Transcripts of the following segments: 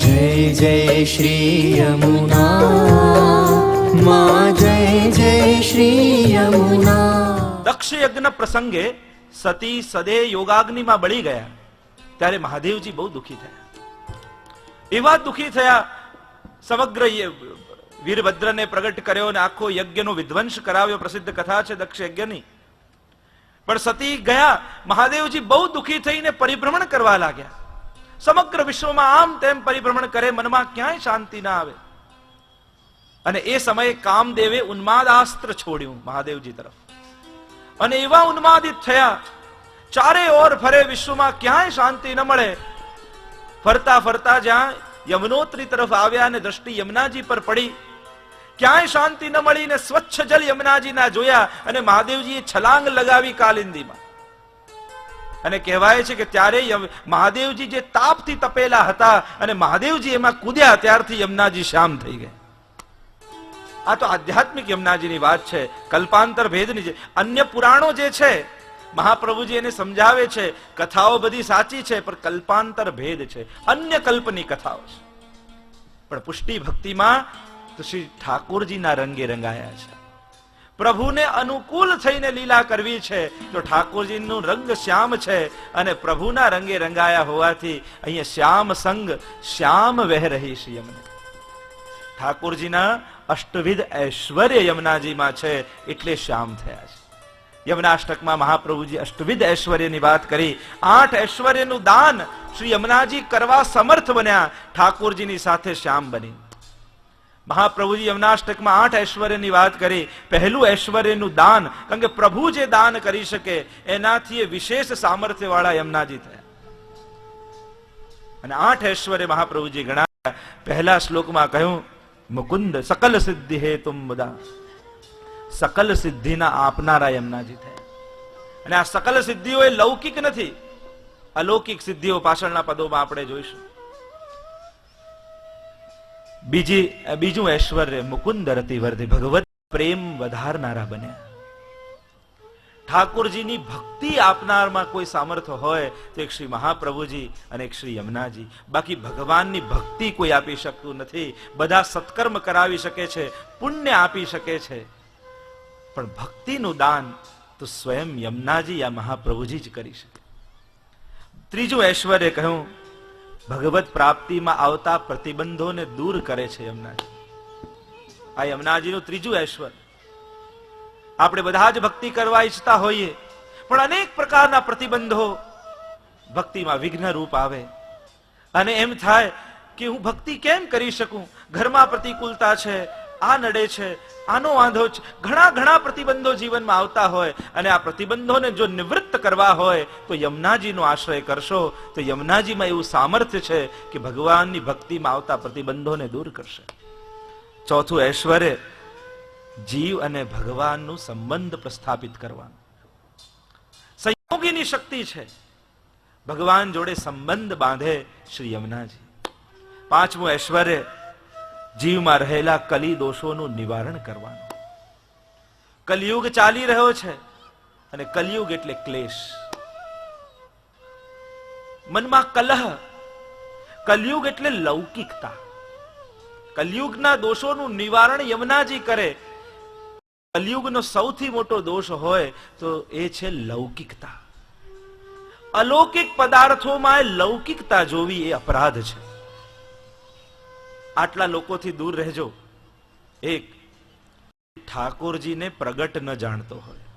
जय जय श्री यमुना माँ, जय जय श्री यमुना। दक्ष यज्ञ प्रसंगे सती सदे योगाग्नि में बળી ગયા ત્યારે મહાદેવજી બહુ દુખી થયા। એવા દુખી થયા, સમગ્ર વીરભદ્રને પ્રગટ કર્યો અને આખો યજ્ઞનો વિધ્વંસ કરાવ્યો। પ્રસિદ્ધ કથા છે દક્ષ યજ્ઞની। પણ સતી ગયા, મહાદેવજી બહુ દુખી થઈને પરિભ્રમણ કરવા લાગ્યા। સમગ્ર વિશ્વમાં આમ તેમ પરિભ્રમણ કરે, મનમાં ક્યાંય શાંતિ ના આવે। અને એ સમયે કામદેવે ઉન્માદાસ્ત્ર છોડ્યું મહાદેવજી તરફ, અને એવા ઉન્માદિત થયા, ચારે ઓર ફરે, વિશ્વમાં ક્યાંય શાંતિ ન મળે। ફરતા ફરતા જ્યાં યમનોત્રી તરફ આવ્યા અને દ્રષ્ટિ યમુનાજી પર પડી, ક્યાંય શાંતિ ન મળી ને સ્વચ્છ જલ યમુનાજી ના જોયા અને મહાદેવજીએ છલાંગ લગાવી કાલિંદીમાં। અને કહેવાય છે કે ત્યારે મહાદેવજી જે તાપથી તપેલા હતા અને મહાદેવજી એમાં કૂદ્યા ત્યારથી યમુનાજી શ્યામ થઈ ગયા। આ તો આધ્યાત્મિક યમુનાજીની વાત છે, કલ્પાંતર ભેદની છે। અન્ય પુરાણો જે છે, મહાપ્રભુજી એને સમજાવે છે, કથાઓ બધી સાચી છે પણ કલ્પાંતર ભેદ છે, અન્ય કલ્પની કથાઓ છે। પણ પુષ્ટિ ભક્તિમાં તો શ્રી ઠાકોરજીના રંગે રંગાયા છે। પ્રભુને અનુકૂળ થઈને લીલા કરવી છે તો ઠાકોરજીનું રંગ શ્યામ છે, અને પ્રભુના રંગે રંગાયા હોવાથી અહીંયા શ્યામ સંગ શ્યામ વહ રહી શ્રી યમુના। ઠાકોરજીના અષ્ટવિધ ઐશ્વર્ય યમુનાજીમાં છે એટલે શ્યામ થયા છે। યમુનાષ્ટકમાં મહાપ્રભુજી અષ્ટવિધ ઐશ્વર્યની વાત કરી। 8 ઐશ્વર્યનું દાન શ્રી યમુનાજી કરવા સમર્થ બન્યા, ઠાકોરજીની સાથે શ્યામ બની। મહાપ્રભુજી યમુનાષ્ટકમાં 8 ઐશ્વર્યની વાત કરી। પહેલું ઐશ્વર્યનું દાન, કારણ કે પ્રભુ જે દાન કરી શકે એનાથી વિશેષ સામર્થ્ય વાળા યમુનાજી થયા। અને 8 ઐશ્વર્ય મહાપ્રભુજી ગણાવ્યા। પહેલા શ્લોકમાં કહ્યું, મુકુંદ સકલ સિદ્ધિ હે તુમ મુદા, સકલ સિદ્ધિના આપનારા યમુનાજી થયા। અને આ સકલ સિદ્ધિઓ એ લૌકિક નથી, અલૌકિક સિદ્ધિઓ પાછળના પદોમાં આપણે જોઈશું। બીજું ઐશ્વર્ય મુકુંદ રતિવર્ધિ, ભગવત પ્રેમ વધારનારા બન્યા। ઠાકોરજીની ભક્તિ આપનારમાં કોઈ સામર્થ્ય હોય તો એક શ્રી મહાપ્રભુજી અને એક શ્રી યમુનાજી। બાકી ભગવાનની ભક્તિ કોઈ આપી શકતું નથી। બધા સત્કર્મ કરાવી શકે છે, પુણ્ય આપી શકે છે, પણ ભક્તિનું દાન તો સ્વયં યમુનાજી યા મહાપ્રભુજી જ કરી શકે। ત્રીજું ઐશ્વર્ય કહ્યું, ભગવત પ્રાપ્તિમાં આવતા પ્રતિબંધોને દૂર કરે છે યમુનાજી। આ યમુનાજીનું ત્રીજું ઐશ્વર્ય। આપણે બધા જ ભક્તિ કરવા ઈચ્છતા હોઈએ, પણ અનેક પ્રકારના પ્રતિબંધો ભક્તિમાં વિઘ્ન રૂપ આવે, અને એમ થાય કે હું ભક્તિ કેમ કરી શકું, ઘરમાં પ્રતિકૂળતા છે, આ નડે છે, આનો વાંધો છે, ઘણા પ્રતિબંધો જીવનમાં આવતા હોય, અને આ પ્રતિબંધોને જો નિવૃત્ત કરવા હોય તો યમુનાજીનો આશ્રય કરશો તો યમુનાજીમાં એવું સામર્થ્ય છે કે ભગવાનની ભક્તિમાં આવતા પ્રતિબંધોને દૂર કરશે। ચોથું ઐશ્વર્ય, જીવ અને ભગવાનનું સંબંધ પ્રસ્થાપિત કરવાનું, સંયોગીની શક્તિ છે, ભગવાન જોડે સંબંધ બાંધે શ્રી યમુનાજી। પાંચમું ઐશ્વર્ય, જીવમાં રહેલા કલી દોષોનું નિવારણ કરવાનું। કલિયુગ ચાલી રહ્યો છે, અને કલિયુગ એટલે ક્લેશ, મનમાં કલહ। કલિયુગ એટલે લૌકિકતા। કલિયુગના દોષોનું નિવારણ યમુનાજી કરે। કલિયુગનો સૌથી મોટો દોષ હોય તો એ છે લૌકિકતા। અલૌકિક પદાર્થોમાં લૌકિકતા જોવી એ અપરાધ છે। આટલા લોકોથી દૂર રહેજો। એક, ઠાકોરજીને પ્રગટ ન જાણતો હોય।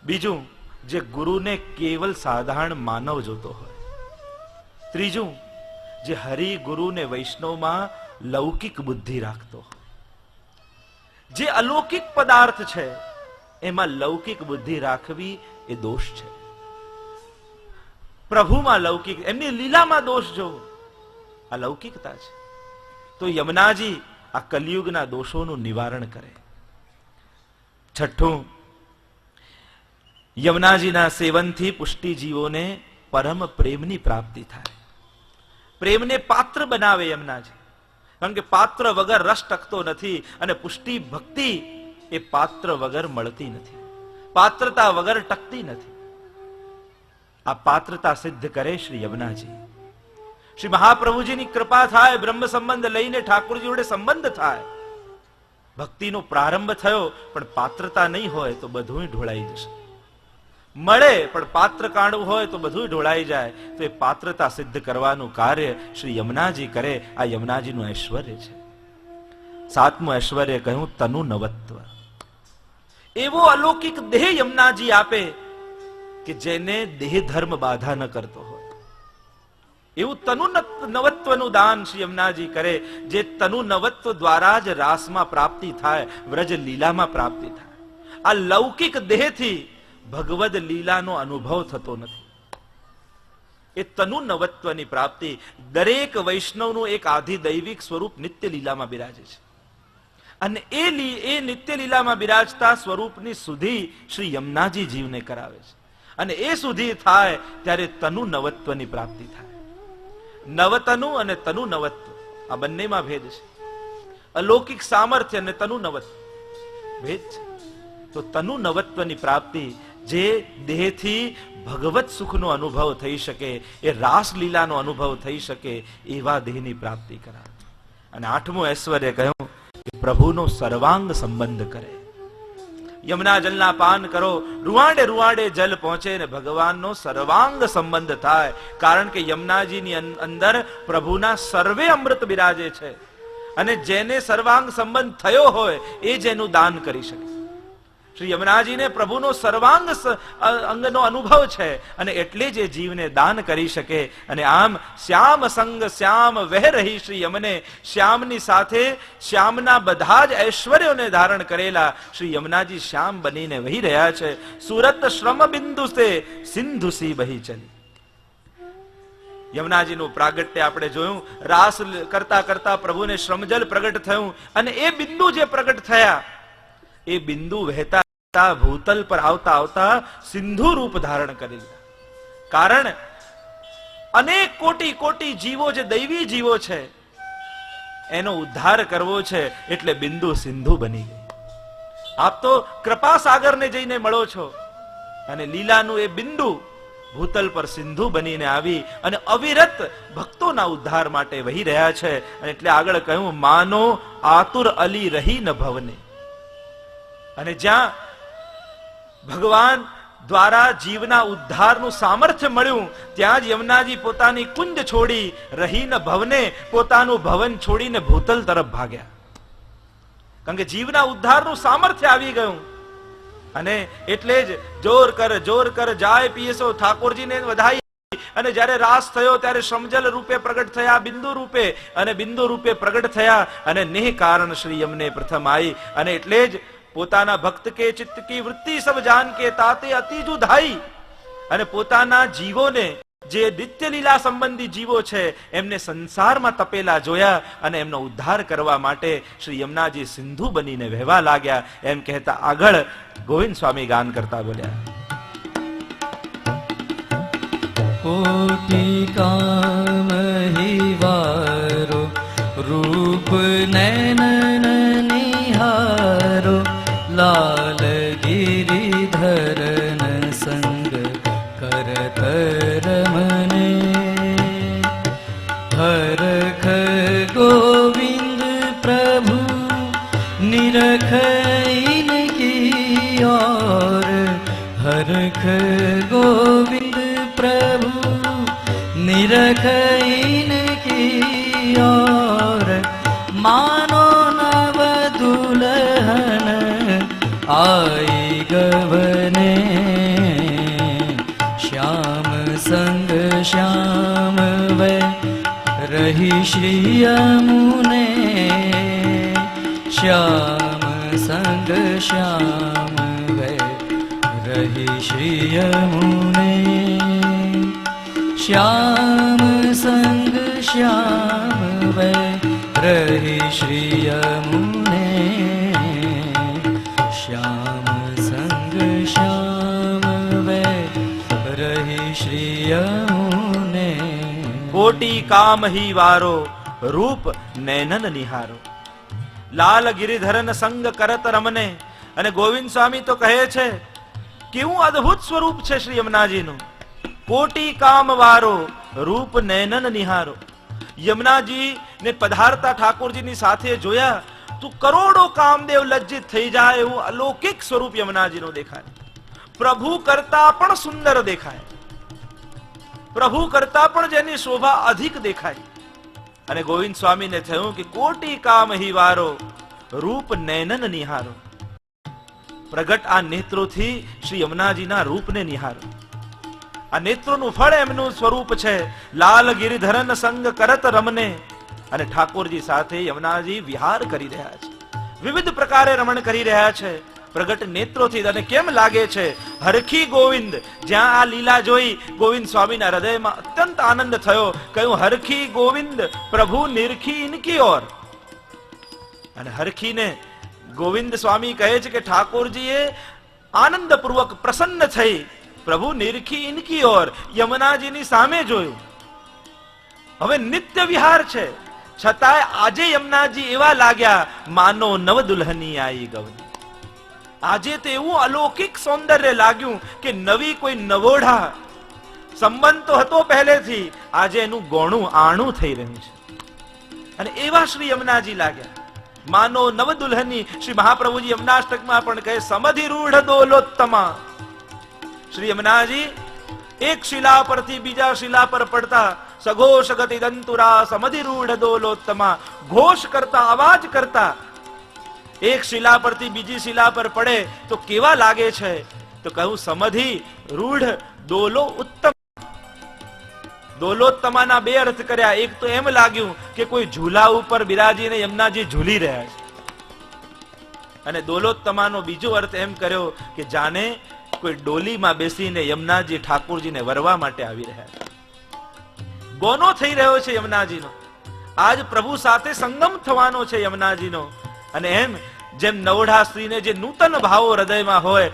બીજું, જે ગુરુને કેવલ સાધારણ માનવ જોતો હોય। ત્રીજું, જે હરિ ગુરુ ને વૈષ્ણવમાં લૌકિક બુદ્ધિ રાખતો હોય। જે અલૌકિક પદાર્થ છે એમાં લૌકિક બુદ્ધિ રાખવી એ દોષ છે। પ્રભુમાં લૌકિક, એમની લીલામાં દોષ જોવો, આ લૌકિકતા છે। તો યમુનાજી આ કલિયુગના દોષોનું નિવારણ કરે। છઠ્ઠું, યમુનાજીના સેવનથી પુષ્ટિજીવોને પરમ પ્રેમની પ્રાપ્તિ થાય। પ્રેમને પાત્ર બનાવે યમુનાજી, કારણ કે પાત્ર વગર રસ ટકતો નથી, અને પુષ્ટિ ભક્તિ એ પાત્ર વગર મળતી નથી, પાત્રતા વગર ટકતી નથી। આ પાત્રતા સિદ્ધ કરે શ્રી યમુનાજી। શ્રી મહાપ્રભુજીની કૃપા થાય, બ્રહ્મ સંબંધ લઈને ઠાકોરજી જોડે સંબંધ થાય, ભક્તિનો પ્રારંભ થયો, પણ પાત્રતા નહીં હોય તો બધું ઢોળાઈ જશે. મળે પણ પાત્ર કાઢવું હોય તો બધું ઢોળાઈ જાય. તો એ પાત્રતા સિદ્ધ કરવાનું કાર્ય શ્રી યમુનાજી કરે. આ યમુનાજીનું ઐશ્વર્ય છે. સાતમું ઐશ્વર્ય કહ્યું તનુ નવત્વ. એવો અલૌકિક દેહ યમુનાજી આપે કે જેને દેહ ધર્મ બાધા ન કરતો હોય. એવું તનુ નવત્વનું દાન શ્રી યમુનાજી કરે, જે તનુ નવત્વ દ્વારા જ રાસમાં પ્રાપ્તિ થાય, વ્રજ લીલામાં પ્રાપ્તિ થાય. આ લૌકિક દેહથી ભગવદ લીલાનો અનુભવ થતો નથી. એ તનુ નવત્વની પ્રાપ્તિ દરેક વૈષ્ણવનું એક આધિદૈવિક સ્વરૂપ નિત્ય લીલામાં બિરાજે છે. અને એ નિત્ય લીલામાં બિરાજતા સ્વરૂપની સુધી શ્રી યમુનાજી જીવને કરાવે છે. અને એ સુધી થાય ત્યારે તનુ નવત્વની પ્રાપ્તિ થાય. નવતનુ અને તનુ નવત્વ આ બંનેમાં ભેદ છે. અલૌકિક સામર્થ્ય અને તનુ નવત્વ ભેદ છે. તો તનુ નવત્વની પ્રાપ્તિ, જે દેહથી ભગવત સુખનો અનુભવ થઈ શકે, એ રાસલીલાનો અનુભવ થઈ શકે, એવા દેહની પ્રાપ્તિ કરાવે. અને આઠમું ઐશ્વર્ય કહ્યું કે પ્રભુનો સર્વાંગ સંબંધ કરે. યમુના જલના પાન કરો, રૂવાડે રૂવાડે જલ પહોંચે ને ભગવાનનો સર્વાંગ સંબંધ થાય. કારણ કે યમુનાજીની અંદર પ્રભુના સર્વે અમૃત બિરાજે છે. અને જેને સર્વાંગ સંબંધ થયો હોય એ જ એનું દાન કરી શકે. શ્રી યમુનાજીને પ્રભુનો સર્વાંગ અંગનો અનુભવ છે, અને એટલે જ એ જીવને દાન કરી શકે. અને આમ શ્યામ સંગ શ્યામ વહ રહી શ્રી યમને, શ્યામની સાથે શ્યામના બધા જ ઐશ્વર્યોને ધારણ કરેલા શ્રી યમુનાજી શ્યામ બનીને વહી રહ્યા છે. સુરત શ્રમ બિંદુ સે સિંધુ સી બહી ચલી. યમુનાજીનું પ્રાગટ્ય આપણે જોયું. રાસ કરતા કરતા પ્રભુને શ્રમજલ પ્રગટ થયું, અને એ બિંદુ જે પ્રગટ થયા, એ બિંદુ વહેતા ભૂતલ પર આવતા આવતા સિંધુ રૂપ ધારણ કરી લીધા. કારણ અનેક કોટી કોટી જીવો, જે દૈવી જીવો છે, એનો ઉદ્ધાર કરવો છે, એટલે બિંદુ સિંધુ બની ગઈ. આપ તો કૃપા સાગરને જઈને મળો છો, અને લીલાનું એ બિંદુ ભૂતલ પર સિંધુ બનીને આવી અને અવિરત ભક્તોના ઉદ્ધાર માટે વહી રહ્યા છે. અને એટલે આગળ કહ્યું માનો આતુર અલી રહી ન ભવને. અને જ્યાં ભગવાન દ્વારા જીવના ઉદ્ધારનું સામર્થ્ય મળ્યું, ત્યાં જ યમુનાજી પોતાની કુંજ છોડી રહીને ભવને, પોતાનું ભવન છોડીને ભૂતલ તરફ ભાગ્યા. કારણ કે જીવના ઉદ્ધારનું સામર્થ્ય આવી ગયું. અને એટલે જ જોર કર જાય પીએસો ઠાકોરજીને વધાઈ. અને જ્યારે રાસ થયો ત્યારે સમજલ રૂપે પ્રગટ થયા, બિંદુ રૂપે, અને બિંદુ રૂપે પ્રગટ થયા. અને નેહ કારણ શ્રી યમને પ્રથમ આવી. અને એટલે જ પોતાના ભક્ત કે ચિત્ત કી વૃત્તિ સબ જાન કે તાતે અતિ જુધાઈ. અને પોતાના જીવોને, જે નિત્ય લીલા સંબંધી જીવો છે, એમને સંસારમાં તપેલા જોયા, અને એમનો ઉદ્ધાર કરવા માટે શ્રી યમુનાજી સિંધુ બનીને વહેવા લાગ્યા. એમ કહેતા આગળ ગોવિંદ સ્વામી ગાન કરતા બોલ્યા, કોટી કામ હિવારો રૂપ નૈન નિહારો, લાલ ગિરિધરન સંગ કરત રમને, હરખ ગોવિંદ પ્રભુ નિરખ ઇનકી ઓર, હરખ ગોવિંદ પ્રભુ નિરખ ઇનકી ઓર, માનો નવ દુલ્હન आई गवने, श्याम संग श्याम वे रही श्री यमुने, श्याम संग श्याम वे रही श्री यमुने, श्याम संग श्याम वे रही श्री यमुने, श्याम संग श्याम वे रही श्री यमुने. कोटि काम ही वारो रूप नैनन निहारो, લાલ ગિરિધરન સંગ કરત રમને. અને ગોવિંદ સ્વામી તો કહે છે કેવું અદ્ભુત સ્વરૂપ છે શ્રી યમુનાજીનું. कोटि काम वारो रूप नैनन निहारो. યમુનાજી ને પધારતા ઠાકોરજીની સાથે જોયા તો કરોડો કામદેવ લજ્જિત થઈ જાય એવું અલૌકિક સ્વરૂપ યમુનાજીનો દેખાય. પ્રભુ કરતા પણ સુંદર દેખાય, પ્રભુ કરતા પણ જેની શોભા અધિક દેખાય. અને ગોવિંદ સ્વામીને થયું કે કોટી કામ હી વારો રૂપ નૈનન નિહારો. પ્રગટ આ નેત્રોથી શ્રી યમુનાજીના રૂપને નિહારો. આ નેત્રોનું ફળ એમનું સ્વરૂપ છે. લાલ ગિરિધરન સંગ કરત રમને. અને ઠાકોરજી સાથે યમુનાજી વિહાર કરી રહ્યા છે, વિવિધ પ્રકારે રમણ કરી રહ્યા છે પ્રગટ નેત્રોથી. અને કેમ લાગે છે હરખી ગોવિંદ. જ્યાં આ લીલા જોઈ ગોવિંદ સ્વામીના હૃદયમાં અત્યંત આનંદ થયો. કહ્યું હરખી ગોવિંદ પ્રભુ નિરખી ઇનકી ઓર. અને હરખીને ગોવિંદ સ્વામી કહે છે કે ઠાકોરજીએ આનંદપૂર્વક પ્રસન્ન થઈ પ્રભુ નિરખી ઇનકી ઓર, યમુનાજીની સામે જોયું. હવે નિત્ય વિહાર છે છતાંય આજે યમુનાજી એવા લાગ્યા માનો નવ દુલ્હની આઈ ગવની. આજે તો એવું અલૌકિક સૌંદર્ય લાગ્યું કે નવી કોઈ નવોઢા. સંબંધ તો હતો પહેલેથી, આજે એનું ગોણું આણું થઈ રહ્યું છે. અને એવા શ્રી યમુનાજી લાગ્યા માનો નવ દુલ્હની. શ્રી મહાપ્રભુજી યમુનાષ્ટકમાં પણ કહે સમધિ રૂઢ દોલોત્તમા. શ્રી યમુનાજી એક શિલા પરથી બીજા શિલા પર પડતા સઘોષ ગતિ દંતુરા સમધિ રૂઢ દોલોત્તમા. ઘોષ કરતા, અવાજ કરતા એક શિલા પરથી બીજી શિલા પર પડે તો કેવા લાગે છે. તો કહું સમધિ રૂઢ દોલો ઉત્તમ. દોલોત્તમાના બે અર્થ કર્યા. એક તો એમ લાગ્યું કે કોઈ ઝૂલા ઉપર બિરાજીને યમુનાજી ઝૂલી રહ્યા છે. અને દોલોત્તમાનો બીજો અર્થ એમ કર્યો કે જાણે કોઈ ડોલીમાં બેસીને યમુનાજી ઠાકોરજીને વરવા માટે આવી રહ્યા છે. ગોનો થઈ રહ્યો છે યમુનાજીનો. આજ પ્રભુ સાથે સંગમ થવાનો છે યમુનાજીનો. અને એમ જેમ નવોઢા સ્ત્રીને જે નૂતન ભાવો હૃદયમાં હોય,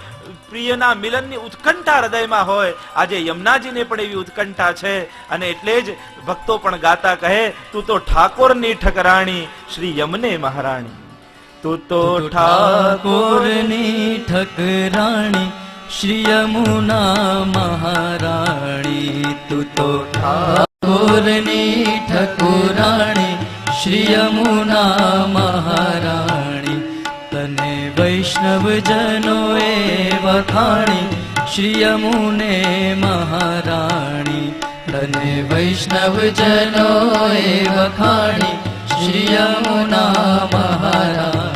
પ્રિયના મિલનની ઉત્કંઠા હૃદયમાં હોય, આજે યમુનાજીને પણ એવી ઉત્કંઠા છે. અને એટલે જ ભક્તો પણ ગાતા કહે તું તો ઠાકોરની ઠકરાણી શ્રી યમને મહારાણી. તું તો ઠાકોરની ઠકરાણી શ્રી યમુના મહારાણી. તું તો ઠાકોરની ઠકરાણી શ્રી યમુના મહારાણી. તને વૈષ્ણવ જનોએ વખાણી શ્રી યમુને મહારાણી. તને વૈષ્ણવ જનોએ વખાણી શ્રી યમુના મહારાણી.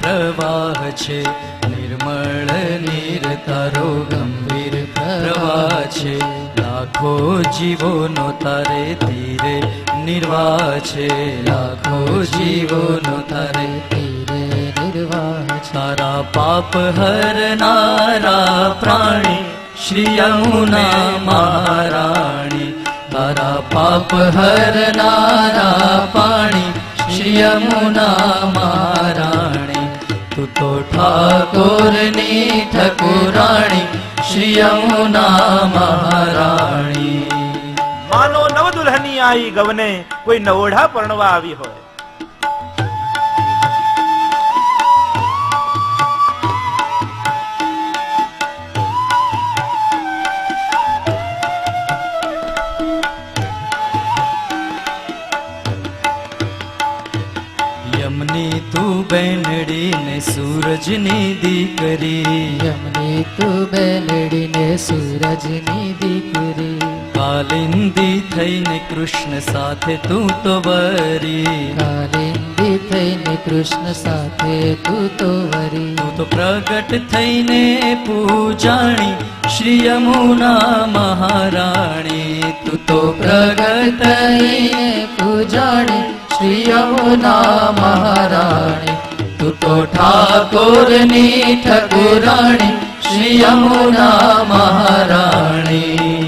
પ્રવાહ છે નિર્મળ નીર તારો ગંભીર પ્રવાહ છે. લાખો જીવોનો તારે તીરે નિર્વાહ છે. લાખો જીવોનો તારે તીરે નિર્વાહ છે. તારા પાપ હરનારા પ્રાણી શ્રી યમુના મહારાણી. તારા પાપ હરનારા પાણી શ્રી યમુના મહારાણી. તું તો ઠાકોરની ઠકુરાણી શ્રી યમુના મહારાણી. માનો નવ દુલ્હની આઈ ગવને. કોઈ નવોઢા પરણવા આવી હોય. યમની તું બેનડી ને સૂરજની દીકરી. યમની તું બેનડી ને સૂરજની દીકરી. કાલિંદી થઈને કૃષ્ણ સાથે તું તો વરી. કાલિંદી થઈને કૃષ્ણ સાથે તું તો વરી. તું તો પ્રગટ થઈને પૂજાણી શ્રી યમુના મહારાણી. તું તો પ્રગટ થઈને પૂજાણી શ્રી યમુના મહારાણી. તું તો ઠાકોરની ઠકુરાણી શ્રી યમુના મહારાણી.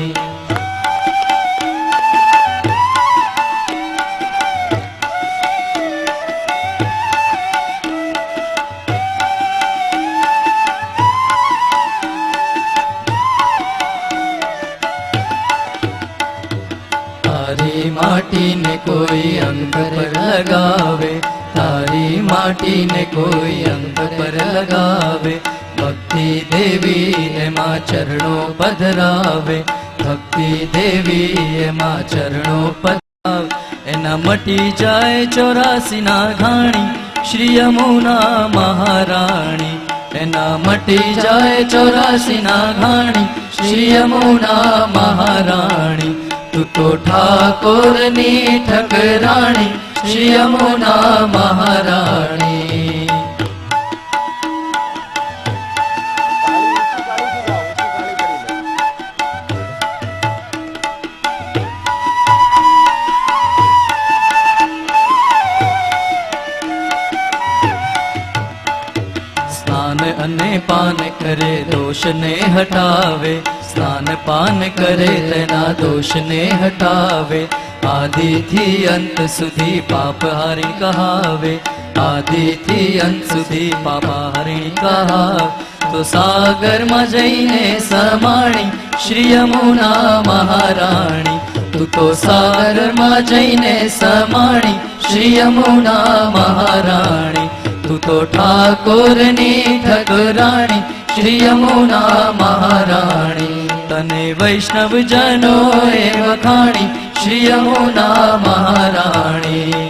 માટીને કોઈ અંગ પર લગાવે, તારી માટીને કોઈ અંગ પર લગાવે, ભક્તિ દેવી એમાં ચરણો પધરાવે, ભક્તિ દેવી એમાં ચરણો પધરાવે, એના મટી જાય 84 ના ઘાણી, શ્રી યમુના મહારાણી, એના મટી જાય 84 ના ઘાણી, શ્રી યમુના મહારાણી, તું તો ઠાકોરની ઠકરાણી, શ્રી યમુના મહારાણી. સ્નાન અને પાન કરે દોષને હટાવે, સ્નાન પાન કરે તેના દોષને હટાવે, આદિથી અંત સુધી પાપ હારી કહાવે, આદિથી અંત સુધી પાપ હારી કહાવે, તો સાગરમાં જઈને સમાણી, શ્રી યમુના મહારાણી, તું તો સાગરમાં જઈને સમાણી, શ્રી યમુના મહારાણી, તું તો ઠાકોરની ઠકરાણી, શ્રી યમુના મહારાણી, તને વૈષ્ણવ જનોએ વખાણી, શ્રી યમુના મહારાણી.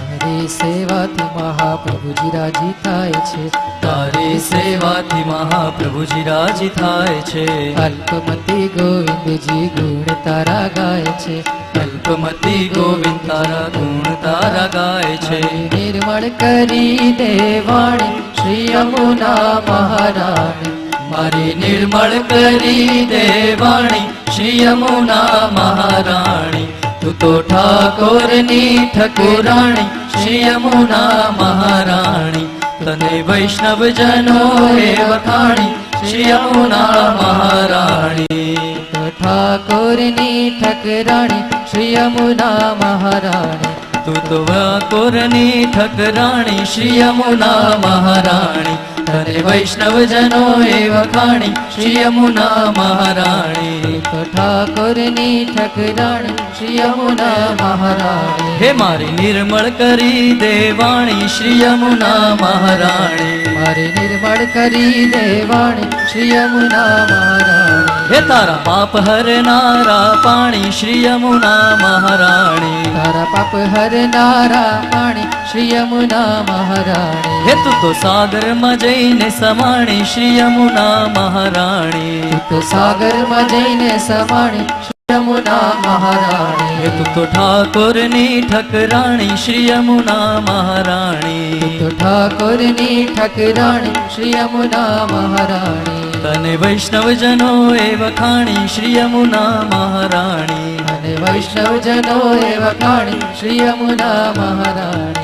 તારી સેવાથી મહાપ્રભુજી રાજી થાય છે, તારી સેવાથી મહાપ્રભુજી રાજી થાય છે, અલ્પમતી ગોવિંદજી ગુણ તારા ગાય છે, અલ્પમતી ગોવિંદ તારા ગુણ તારા ગાય છે, નિર્મળ કરી દેવાણી, શ્રી યમુના મહારાણી, મારી નિર્મળ કરી દેવાણી, શ્રી યમુના મહારાણી, તું તો ઠાકોરની ઠકુરાણી, શ્રી યમુના મહારાણી, તને વૈષ્ણવ જનોએ વખાણી, શ્રી યમુના મહારાણી. તો ઠાકોરની ઠકરાણી, શ્રી યમુના મહારાણી, તું તો ઠાકોરની ઠકરાણી, શ્રી યમુના મહારાણી, તને વૈષ્ણવ જનોએ વખાણી, શ્રી યમુના મહારાણી. તો ઠાકોરની ઠકરાણી, શ્રી યમુના મહારાણી, હે મારી નિર્મળ કરી દેવાણી, શ્રી યમુના મહારાણી, મારી નિર્મળ કરી દેવાણી, શ્રી યમુના મહારાણી, હે તારા પાપ હરનારા પાણી, શ્રી યમુના મહારાણી, તારા પાપ હરનારા પાણી, શ્રી યમુના મહારાણી, હે તું તો સાગરમાં જઈને સમાણી, શ્રી યમુના મહારાણી, તું તો સાગરમાં જઈને સમાણી, શ્રી યમુના મહારાણી, હે તું તો ઠાકોરની ઠકરાણી, શ્રી યમુના મહારાણી, તો ઠાકોરની ઠકરાણી, શ્રી યમુના મહારાણી, તને વૈષ્ણવ જનોએ વખાણી, શ્રી યમુના મહારાણી, અને વૈષ્ણવજનોએ વખાણી, શ્રી યમુના મહારાણી.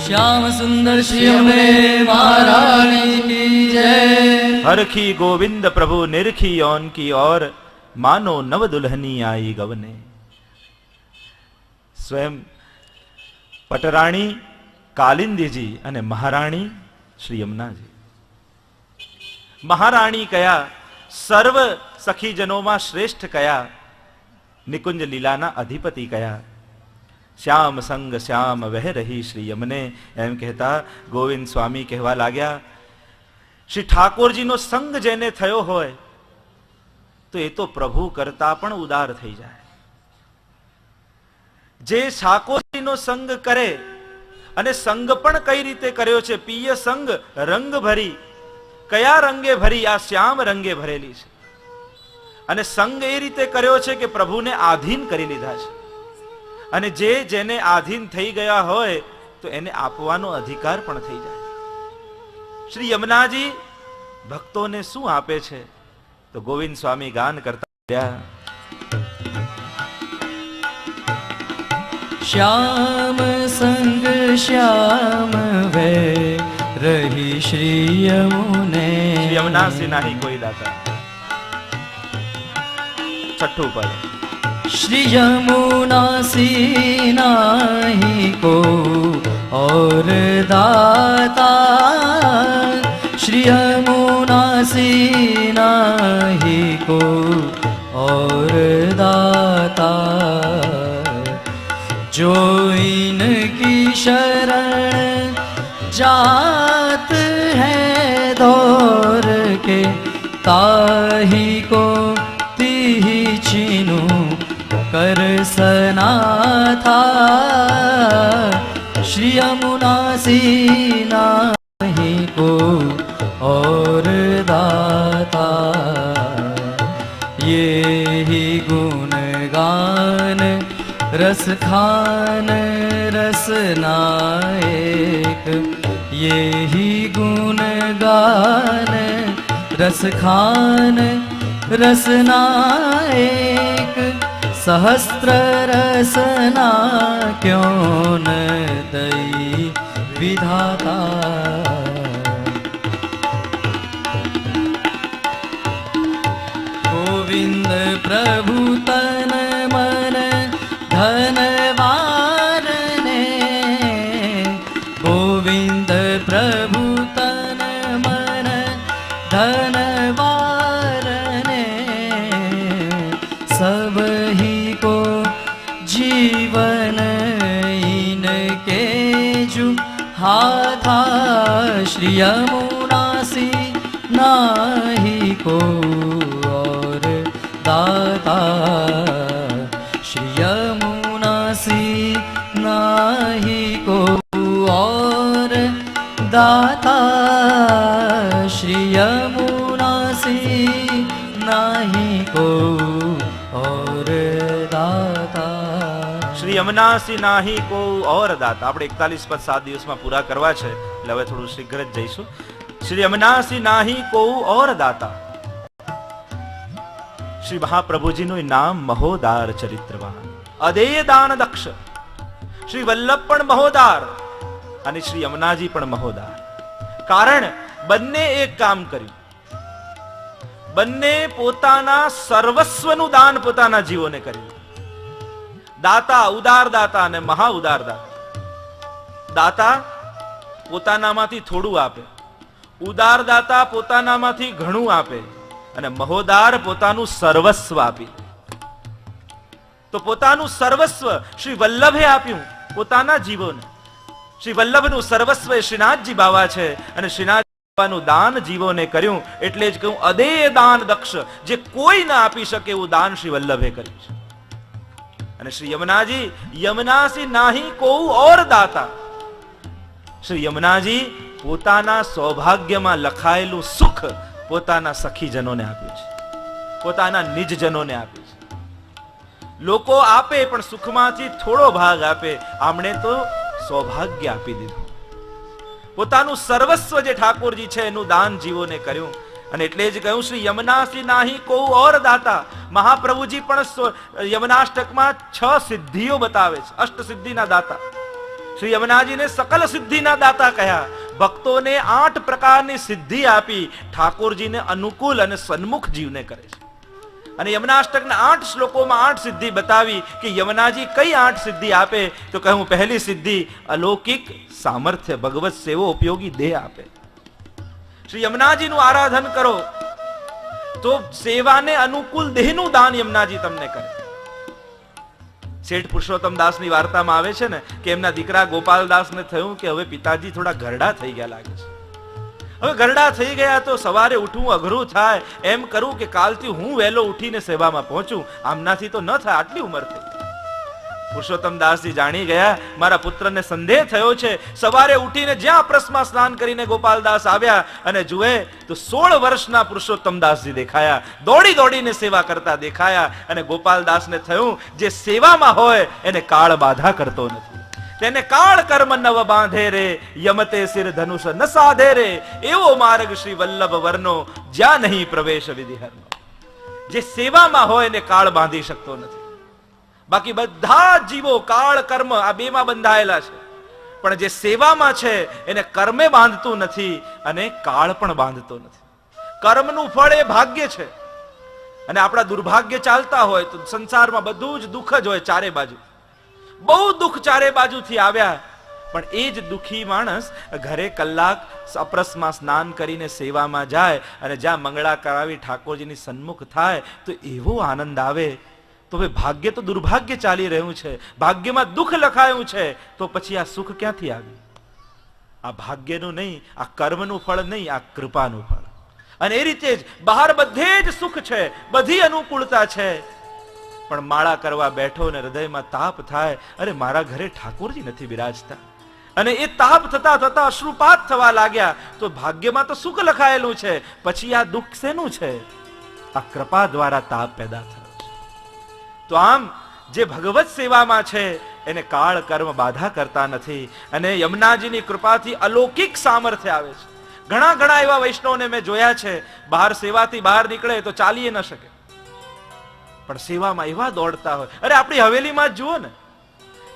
શ્યામ સુંદર શ્રી અમને મહારાણી કી જય. हरखी गोविंद प्रभु निरखी यौन की और मानो नव दुल्हनी आई गवने. स्वयं पटराणी कालिंदीजी અને મહારાણી શ્રી યમુનાજી. મહારાણી કયા, સર્વ સખીજનોમાં શ્રેષ્ઠ કયા, નિકુંજ લીલાના અધિપતિ કયા. શ્યામ સંગ શ્યામ વહ રહી શ્રી યમને, એમ કહેતા ગોવિંદ સ્વામી કહેવા લાગ્યા, શ્રી ઠાકોરજીનો સંગ જેને થયો હોય તો એ તો પ્રભુ કરતા પણ ઉદાર થઈ જાય. જે ઠાકોરજીનો સંગ કરે, અને સંગ પણ કઈ રીતે કર્યો છે, પિય સંગ રંગ ભરી, કયા રંગે ભરી, આ શ્યામ રંગે ભરેલી છે. અને સંગ એ રીતે કર્યો છે કે પ્રભુને આધીન કરી લીધા છે. અને જેને આધીન થઈ ગયા હોય તો એને આપવાનો અધિકાર પણ થઈ જાય. શ્રી યમુનાજી ભક્તોને શું આપે છે તો ગોવિંદ સ્વામી ગાન કરતા રહ્યા. શ્યામ સંગ શ્યામ વે રહી શ્રી યમુને. શ્રી યમુના સે નાહી કોઈ દાતા. છઠ્ઠું પદ. श्री यमुना सी नाही को और दाता, श्री यमुना सी नाही को और दाता। जो इनकी शरण जात है दौर के, ताही को तिही चीनू कर सना था। श्री यमुना सी नाही को और दाता। ये ही गुण गान रस खान रस नायक, ये ही गुण गान रस खान रस नायक। सहस्त्र रसना क्यों न दई विधाता। गोविंद प्रभु तन मन धन वारने, गोविंद प्रभु तन मन धन वारने। सब ही को जीवन इनके जु हाथा। श्री यमुना सी नाही को और दाता। श्री यमुना सी नाही को और दाता। श्री यमुना सी नाही को और दाता। શ્રી યમનાસી નાહી કો ઓર દાતા. આપણે 41 પદ 7 દિવસમાં પૂરા કરવા છે, એટલે હવે થોડું શીઘ્ર જ જઈશું. શ્રી યમનાસી નાહી કો ઓર દાતા. શ્રી મહાપ્રભુજીનું નામ મહોદાર ચરિત્રવાન, અદેય દાન દક્ષ. શ્રી વલ્લભ પણ મહોદાર અને શ્રી યમુનાજી પણ મહોદાર. કારણ બંને એક કામ કર્યું. બંને પોતાના સર્વસ્વનું દાન પોતાના જીવોને કર્યું. દાતા ઉદાર દાતા અને મહા ઉદાર દાતા. દાતા પોતાનામાંથી થોડું આપે, ઉદાર દાતા પોતાનામાંથી ઘણું આપે, અને મહોદાર પોતાનું સર્વસ્વ આપી. તો પોતાનું સર્વસ્વ શ્રી વલ્લભે આપ્યું પોતાના જીવોને. શ્રી વલ્લભનું સર્વસ્વ એ શ્રીનાથજી બાવા છે, અને શ્રીનાથ બાવાનું દાન જીવોને કર્યું. એટલે જ કહ્યું અદેય દાન દક્ષ. જે કોઈ ના આપી શકે એવું દાન શ્રી વલ્લભે કર્યું છે. અને શ્રી યમુનાજી યમનાસી નાહી કોઉ ઓર દાતા. શ્રી યમુનાજી પોતાના સૌભાગ્યમાં લખાયેલું સુખ પોતાના સખીજનોને આપ્યું છે, પોતાના નિજજનોને આપ્યું છે. લોકો આપે પણ સુખમાંથી થોડો ભાગ આપે. આમણે તો સૌભાગ્ય આપી દીધું. પોતાનું સર્વસ્વ જે ઠાકોરજી છે એનું દાન જીવોને કર્યું. અને એટલે જ કહ્યું શ્રી યમનાસી નાહી કોઉ ઓર દાતા. મહાપ્રભુજી પણ યમનાષ્ટકમાં 6 સિદ્ધિઓ બતાવે છે, અષ્ટ સિદ્ધિના દાતા. શ્રી યમુનાજીને સકલ સિદ્ધિના દાતા કહ્યા. ભક્તોને 8 પ્રકારની સિદ્ધિ આપી ઠાકોરજીને અનુકૂળ અને સન્મુખ જીવને કરે છે. અને યમનાષ્ટકના 8 શ્લોકોમાં 8 સિદ્ધિ બતાવી કે યમુનાજી કઈ 8 સિદ્ધિ આપે. તો કહ્યું પહેલી સિદ્ધિ અલૌકિક સામર્થ્ય, ભગવત સેવો ઉપયોગી દેહ આપે. શ્રી યમુનાજીનું આરાધન કરો તો સેવાને અનુકૂળ દેહનું દાન યમુનાજી તમને કરે. શેઠ પુરુષોત્તમ દાસની વાર્તામાં આવે છે ને કે એમના દીકરા ગોપાલદાસને થયું કે હવે પિતાજી થોડા ઘરડા થઈ ગયા લાગે છે. હવે ઘરડા થઈ ગયા તો સવારે ઉઠવું અઘરું થાય. એમ કરું કે કાલથી હું વહેલો ઉઠીને સેવામાં પહોંચું. આમનાથી તો ન થાય, આટલી ઉંમર થઈ. પુરુષોત્તમ દાસજી જાણી ગયા મારા પુત્રને સંદેહ થયો છે. સવારે ઉઠીને જ્યાં પ્રસમાં સ્નાન કરીને ગોપાલદાસ આવ્યા અને જુએ તો 16 વર્ષના પુરુષોત્તમ દાસજી દેખાયા. દોડી દોડીને સેવા કરતા દેખાયા. અને ગોપાલદાસને થયું જે સેવામાં હોય એને કાળ બાધા કરતો નથી. તેને કાળ કર્મ નવ બાંધે રે, યમતે સિર ધનુષ ન સાધે રે. એવો માર્ગ શ્રી વલ્લભ વર્ણો, જ્યાં નહીં પ્રવેશ વિધિહરનો. જે સેવામાં હોય એને કાળ બાંધી શકતો નથી. બાકી બધા જીવો કાળ કર્મ આ બેમાં બંધાયેલા છે, પણ જે સેવામાં છે એને કર્મે બાંધતું નથી અને કાળ પણ બાંધતો નથી. કર્મનું ફળ એ ભાગ્ય છે અને આપણા દુર્ભાગ્ય ચાલતા હોય તો સંસારમાં બધું જ દુઃખ જ હોય ચારે બાજુ, બહુ દુઃખ ચારે બાજુથી આવ્યા, પણ એ જ દુઃખી માણસ ઘરે કલાક અપરસમાં સ્નાન કરીને સેવામાં જાય અને જ્યાં મંગળા કરાવી ઠાકોરજીની સન્મુખ થાય તો એવો આનંદ આવે. તો હવે ભાગ્ય તો દુર્ભાગ્ય ચાલી રહ્યું છે, ભાગ્યમાં દુઃખ લખાયું છે, તો પછી આ સુખ ક્યાંથી આવ્યું? આ ભાગ્યનું નહીં, આ કર્મનું ફળ નહીં, આ કૃપાનું ફળ. અને એ રીતે જ બહાર બધે જ સુખ છે, બધી અનુકૂળતા છે, પણ માળા કરવા બેઠો ને હૃદયમાં તાપ થાય, અરે મારા ઘરે ઠાકોરજી નથી બિરાજતા, અને એ તાપ થતા થતા અશ્રુપાત થવા લાગ્યા, તો ભાગ્યમાં તો સુખ લખાયેલું છે, પછી આ દુઃખ શેનું છે? આ કૃપા દ્વારા તાપ પેદા થયો છે. તો આમ જે ભગવત સેવામાં છે એને કાળ કર્મ બાધા કરતા નથી, અને યમુનાજીની કૃપાથી અલૌકિક સામર્થ્ય આવે છે. ઘણા ઘણા એવા વૈષ્ણવને મેં જોયા છે, બહાર સેવાથી બહાર નીકળે તો ચાલી ન શકે, પણ સેવામાં એવા દોડતા હોય. અરે આપણી હવેલીમાં જ જુઓ ને,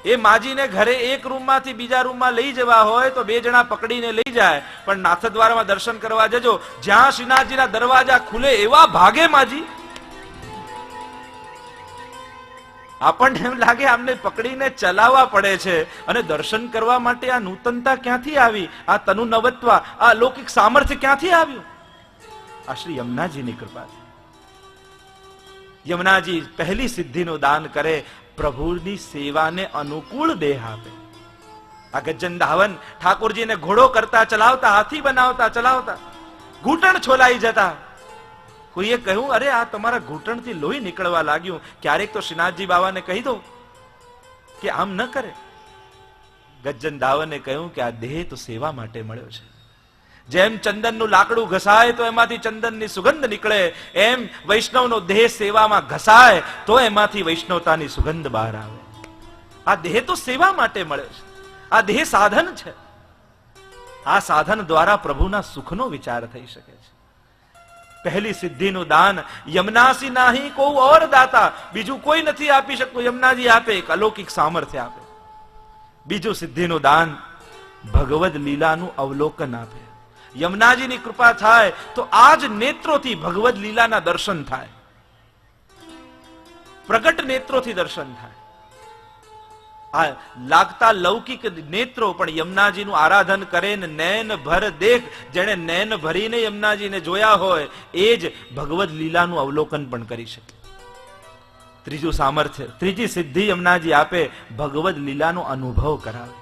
એ માજીને ઘરે એક રૂમમાંથી બીજા રૂમમાં લઈ જવા હોય તો બે જણા પકડીને લઈ જાય, પણ નાથદ્વારમાં દર્શન કરવા જજો, જ્યાં શ્રીનાથજીના દરવાજા ખુલે એવા ભાગે માજી. આપણને એમ લાગે આમને પકડીને ચલાવવા પડે છે, અને દર્શન કરવા માટે આ નૂતનતા ક્યાંથી આવી? આ તનુ નવત્વ, આ અલૌકિક સામર્થ્ય ક્યાંથી આવ્યું? આ શ્રી યમુનાજીની કૃપા છે. યમુનાજી પહેલી સિદ્ધિનું દાન કરે, પ્રભુની સેવાને અનુકૂળ દેહ આપે. આ ગજ્જન ધાવન ઠાકોરજીને ઘોડો કરતા ચલાવતા, હાથી બનાવતા ચલાવતા ઘૂંટણ છોલાઈ જતા. કોઈએ કહ્યું, અરે આ તમારા ઘૂંટણથી લોહી નીકળવા લાગ્યું, ક્યારેક તો શ્રીનાથજી બાબાને કહી દો કે આમ ન કરે. ગજ્જન ધાવને કહ્યું કે આ દેહ તો સેવા માટે મળ્યો છે. જેમ ચંદનનું લાકડું ઘસાય તો એમાંથી ચંદનની સુગંધ નીકળે, એમ વૈષ્ણવનો દેહ સેવામાં ઘસાય તો એમાંથી વૈષ્ણવતાની સુગંધ બહાર આવે. આ દેહ તો સેવા માટે મળ્યો છે, આ દેહ સાધન છે. આ સાધન દ્વારા પ્રભુના સુખનો વિચાર થઈ શકે છે. પહેલી સિદ્ધિનું દાન યમુનાસી નાહી કો ઓર દાતા, બીજું કોઈ નથી આપી શકતું, યમુનાજી આપે, એક અલૌકિક સામર્થ્ય આપે. બીજું સિદ્ધિનું દાન ભગવદ લીલાનું અવલોકન આપે. યમુનાજીની કૃપા થાય તો આ જ નેત્રોથી ભગવદ લીલાના દર્શન થાય, પ્રગટ નેત્રોથી દર્શન થાય. આ લાગતા લૌકિક નેત્રો પણ યમુનાજીનું આરાધન કરે ને નૈન ભર દેખ, જેણે નૈન ભરીને યમુનાજીને જોયા હોય એ જ ભગવદ લીલાનું અવલોકન પણ કરી શકે. ત્રીજું સામર્થ્ય, ત્રીજી સિદ્ધિ યમુનાજી આપે, ભગવદ લીલાનો અનુભવ કરાવે.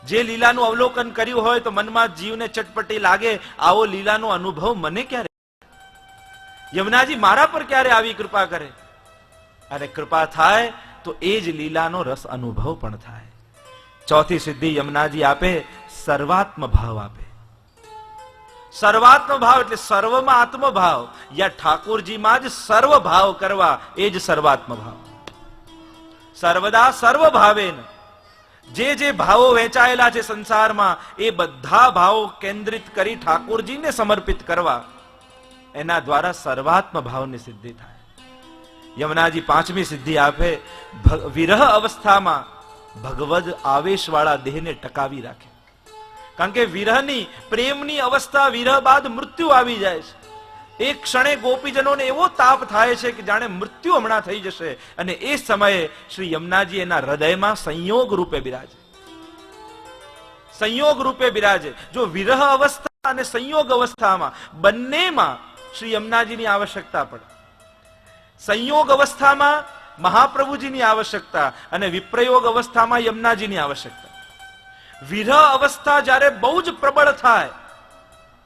જે લીલાનું અવલોકન કર્યું હોય તો મનમાં જીવને ચટપટી લાગે, આવો લીલાનો અનુભવ મને ક્યારે, યમુનાજી મારા પર ક્યારે આવી કૃપા કરે? અને કૃપા થાય તો એ જ લીલાનો રસ અનુભવ પણ થાય. ચોથી સિદ્ધિ યમુનાજી આપે, સર્વાત્મ ભાવ આપે. સર્વાત્મ ભાવ એટલે સર્વમાં આત્મભાવ, યા ઠાકોરજીમાં જ સર્વ ભાવ કરવા, એ જ સર્વાત્મ ભાવ. સર્વદા સર્વ ભાવેન, જે જે ભાવો વહેંચાયેલા છે સંસારમાં એ બધા ભાવો કેન્દ્રિત કરી ઠાકોરજીને સમર્પિત કરવા, એના દ્વારા સર્વાત્મ ભાવની સિદ્ધિ થાય. યમુનાજી પાંચમી સિદ્ધિ આપે, વિરહ અવસ્થામાં ભગવદ આવેશવાળા દેહને ટકાવી રાખે. કારણ કે વિરહની, પ્રેમની અવસ્થા, વિરહ બાદ મૃત્યુ આવી જાય છે. એક ક્ષણે ગોપીજનોને એવો તાપ થાય છે કે જાણે મૃત્યુ હમણાં થઈ જશે, અને એ સમયે શ્રી યમુનાજી એના હૃદયમાં સંયોગ રૂપે બિરાજે. સંયોગ રૂપે બિરાજે. જો વિરહ અવસ્થા અને સંયોગ અવસ્થામાં બંનેમાં શ્રી યમુનાજીની આવશ્યકતા પડે. સંયોગ અવસ્થામાં મહાપ્રભુજીની આવશ્યકતા અને વિપ્રયોગ અવસ્થામાં યમુનાજીની આવશ્યકતા. વિરહ અવસ્થા જ્યારે બહુ જ પ્રબળ થાય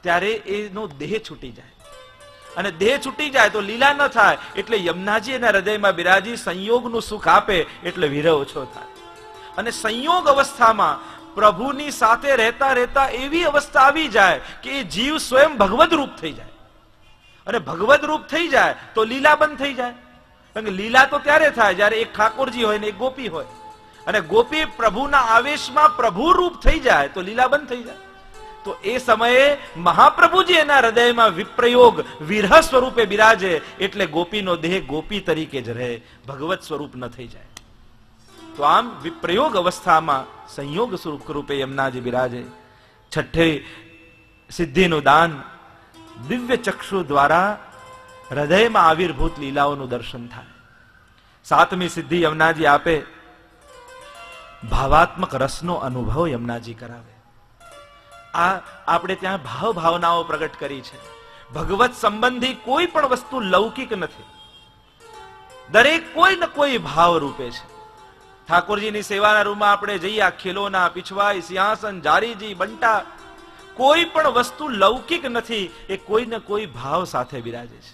ત્યારે એનો દેહ છૂટી જાય, અને દેહ છૂટી જાય તો લીલા ન થાય, એટલે યમુનાજી એના હૃદયમાં બિરાજી સંયોગનું સુખ આપે એટલે વિરહ ઓછો થાય. અને સંયોગ અવસ્થામાં પ્રભુની સાથે રહેતા રહેતા એવી અવસ્થા આવી જાય કે એ જીવ સ્વયં ભગવદ રૂપ થઈ જાય. અને ભગવદ રૂપ થઈ જાય તો લીલા બંધ થઈ જાય. કારણ કે લીલા તો ત્યારે થાય જ્યારે એક ઠાકોરજી હોય ને એક ગોપી હોય, અને ગોપી પ્રભુના આવેશમાં પ્રભુ રૂપ થઈ જાય તો લીલા બંધ થઈ જાય. તો એ સમયે મહાપ્રભુજી એના હૃદયમાં વિપ્રયોગ વિરહ સ્વરૂપે બિરાજે, એટલે ગોપીનો દેહ ગોપી તરીકે જ રહે, ભગવત સ્વરૂપ ન થઈ જાય. તો આમ વિપ્રયોગ અવસ્થામાં સંયોગ સ્વરૂપે યમુનાજી બિરાજે. છઠ્ઠી સિદ્ધિનું દાન દિવ્ય ચક્ષુ દ્વારા હૃદયમાં આવિર્ભૂત લીલાઓનું દર્શન થાય. સાતમી સિદ્ધિ યમુનાજી આપે, ભાવાત્મક રસનો અનુભવ યમુનાજી કરાવે. આ આપણે ત્યાં ભાવ ભાવનાઓ પ્રગટ કરી છે. ભગવત સંબંધી કોઈ પણ વસ્તુ લૌકિક નથી, દરેક કોઈ ને કોઈ ભાવ રૂપે છે. ઠાકોરજીની સેવાના રૂમમાં આપણે જઈએ, આ ખીલોના, પીછવાઈ, સિંહાસન, જારીજી, બંટા, કોઈ પણ વસ્તુ લૌકિક નથી, એ કોઈ ને કોઈ ભાવ સાથે બિરાજે છે.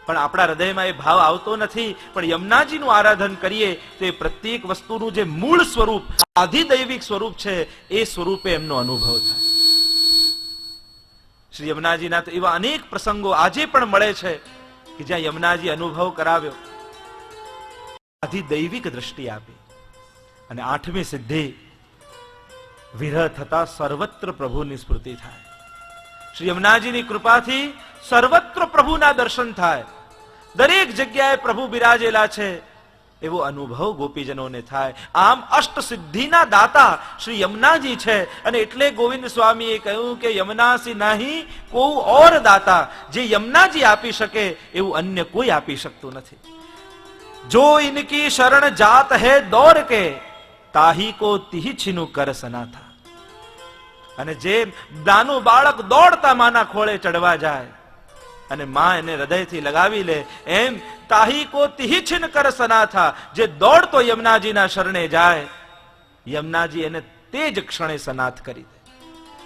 પણ આપણા હૃદયમાં એ ભાવ આવતો નથી. પણ યમુનાજીનું આરાધન કરીએ તો એ પ્રત્યેક વસ્તુનું જે મૂળ સ્વરૂપ, આધિદૈવિક સ્વરૂપ છે, એ સ્વરૂપે એમનો અનુભવ થાય. શ્રી યમુનાજીના તો એવા અનેક પ્રસંગો આજે પણ મળે છે કે જ્યાં યમુનાજી અનુભવ કરાવ્યો, આધિદૈવિક દ્રષ્ટિ આપી. અને આઠમી સિદ્ધિ, વિરહ થતા સર્વત્ર પ્રભુની સ્મૃતિ થાય. શ્રી યમુનાજીની કૃપાથી સર્વત્ર પ્રભુના દર્શન થાય. દરેક જગ્યાએ પ્રભુ બિરાજેલા છે એવો અનુભવ ગોપીજનોને થાય. આમ અષ્ટ સિદ્ધિના દાતા શ્રી યમુનાજી છે. અને એટલે ગોવિંદ સ્વામીએ કહ્યું કે યમુનાસી નહીં કોઈ ઓર દાતા, જે યમુનાજી આપી શકે એવું અન્ય કોઈ આપી શકતું નથી. જો ઇનકી શરણ જાત હૈ દોર કે, તાહી કો તિહ છીનુ કર સનાથા. અને જે નાનું બાળક દોડતા માના ખોળે ચડવા જાય અને માં એને હૃદયથી લગાવી લે, એમ તાહી કો તિહ છીન કર સનાથા, જે દોડતો યમુનાજીના શરણે જાય, યમુનાજી એને તે જ ક્ષણે સનાથ કરી દે.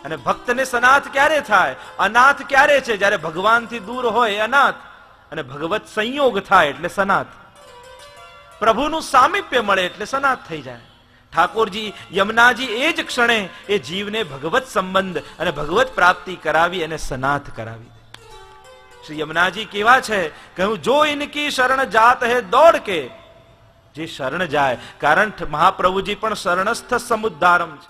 અને ભક્તને સનાથ ક્યારે થાય? અનાથ ક્યારે છે? જ્યારે ભગવાનથી દૂર હોય અનાથ, અને ભગવત સંયોગ થાય એટલે સનાથ. પ્રભુનું સામીપ્ય મળે એટલે સનાથ થઈ જાય. ઠાકોરજી યમુનાજી એ જ ક્ષણે એ જીવને ભગવત સંબંધ અને ભગવત પ્રાપ્તિ કરાવી અને સનાથ કરાવી દે. શ્રી યમુનાજી કેવા છે? કહ્યું જો ઇનકી શરણ જાત હે દોડ કે, જે શરણ જાય. કારણ મહાપ્રભુજી પણ શરણસ્થ સમુદ્ધારમ છે.